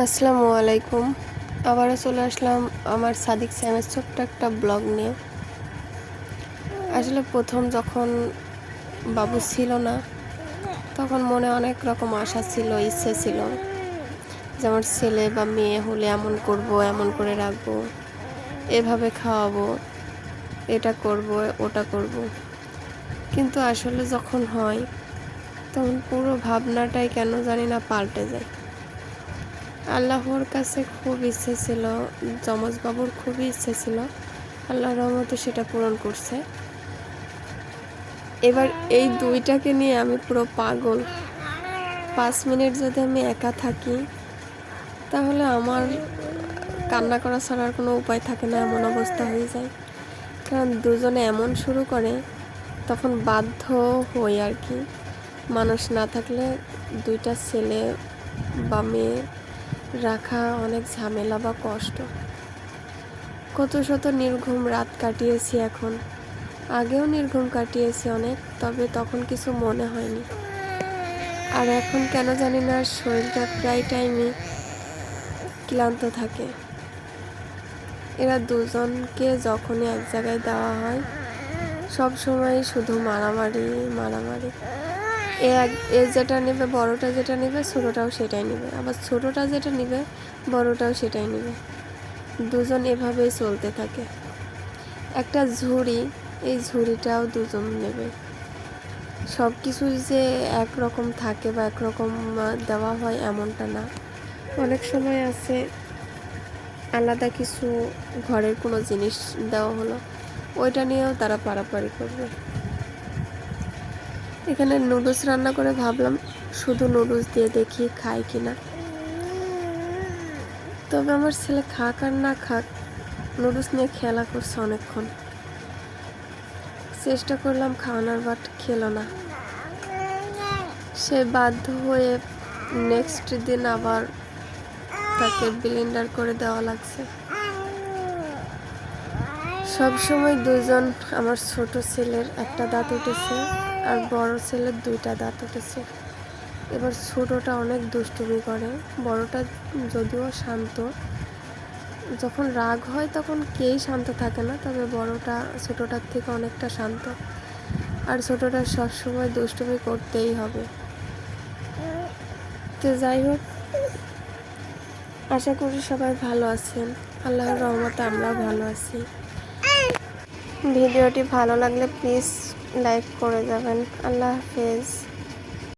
আসসালামু আলাইকুম। আবারও চলে আসলাম আমার সাদিক স্যামের ছোট্ট একটা ব্লগ নিয়ে। আসলে প্রথম যখন বাবু ছিল না, তখন মনে অনেক রকম আশা ছিল, ইচ্ছে ছিল যে আমার ছেলে বা মেয়ে হলে এমন করব, এমন করে রাখবো, এভাবে খাওয়াবো, এটা করব, ওটা করব। কিন্তু আসলে যখন হয়, তখন পুরো ভাবনাটাই কেন জানি না পাল্টে যায়। আল্লাহর কাছে খুব ইচ্ছে ছিল, যমজ বাবুর খুবই ইচ্ছে ছিল, আল্লাহর রহমতে সেটা পূরণ করছে। এবার এই দুইটাকে নিয়ে আমি পুরো পাগল। 5 মিনিট যদি আমি একা থাকি, তাহলে আমার কান্না করা ছাড়ার কোনো উপায় থাকে না, এমন অবস্থা হয়ে যায়। কারণ দুজনে এমন শুরু করে, তখন বাধ্য হই আর কি। মানুষ না থাকলে দুইটা ছেলে বা মেয়ে রাখা অনেক ঝামেলা বা কষ্ট। কত শত নির্ঘুম রাত কাটিয়েছি এখন, আগেও নির্ঘুম কাটিয়েছি অনেক, তবে তখন কিছু মনে হয়নি। আর এখন কেন জানি না শরীরটা প্রায় টাইমই ক্লান্ত থাকে। এরা দুজনকে যখনই এক জায়গায় দেওয়া হয়, সব সময় শুধু মারামারি মারামারি। এ যেটা নেবে, বড়টা যেটা নেবে, ছোটোটাও সেটাই নেবে, আবার ছোটোটা যেটা নেবে, বড়টাও সেটাই নেবে। দুজন এভাবেই চলতে থাকে। একটা ঝুড়ি, এই ঝুড়িটাও দুজন নেবে। সব কিছুই যে একরকম থাকে বা একরকম দেওয়া হয় এমনটা না। অনেক সময় আছে আলাদা কিছু ঘরের কোনো জিনিস দেওয়া হলো, ওইটা নিয়েও তারা পারাপারি করবে। এখানে নুডলস রান্না করে ভাবলাম শুধু নুডলস দিয়ে দেখি খায় কিনা। তবে আমার ছেলে খাক আর না খাক, নুডলস নিয়ে খেলা করছে অনেকক্ষণ। চেষ্টা করলাম খাওয়ানোর, বাট খেলো না। সে বাধ্য হয়ে নেক্সট দিন আবার তাকে ব্লেন্ডার করে দেওয়া লাগছে। সব সময় দুজন, আমার ছোট ছেলের একটা দাঁত উঠেছে আর বড় ছেলের 2টা দাঁত উঠেছে। এবার ছোটটা অনেক দুষ্টুমি করে, বড়টা যদিও শান্ত। যখন রাগ হয় তখন কেই শান্ত থাকে না, তবে বড়টা ছোটটার থেকে অনেকটা শান্ত। আর ছোটটা সবসময় দুষ্টুমি করতেই হবে। তো যাই হোক, আশা করি সবাই ভালো আছেন। আল্লাহর রহমতে আমরাও ভালো আছি। ভিডিওটি ভালো লাগলে প্লিজ লাইক করে যাবেন। আল্লাহ হাফেজ।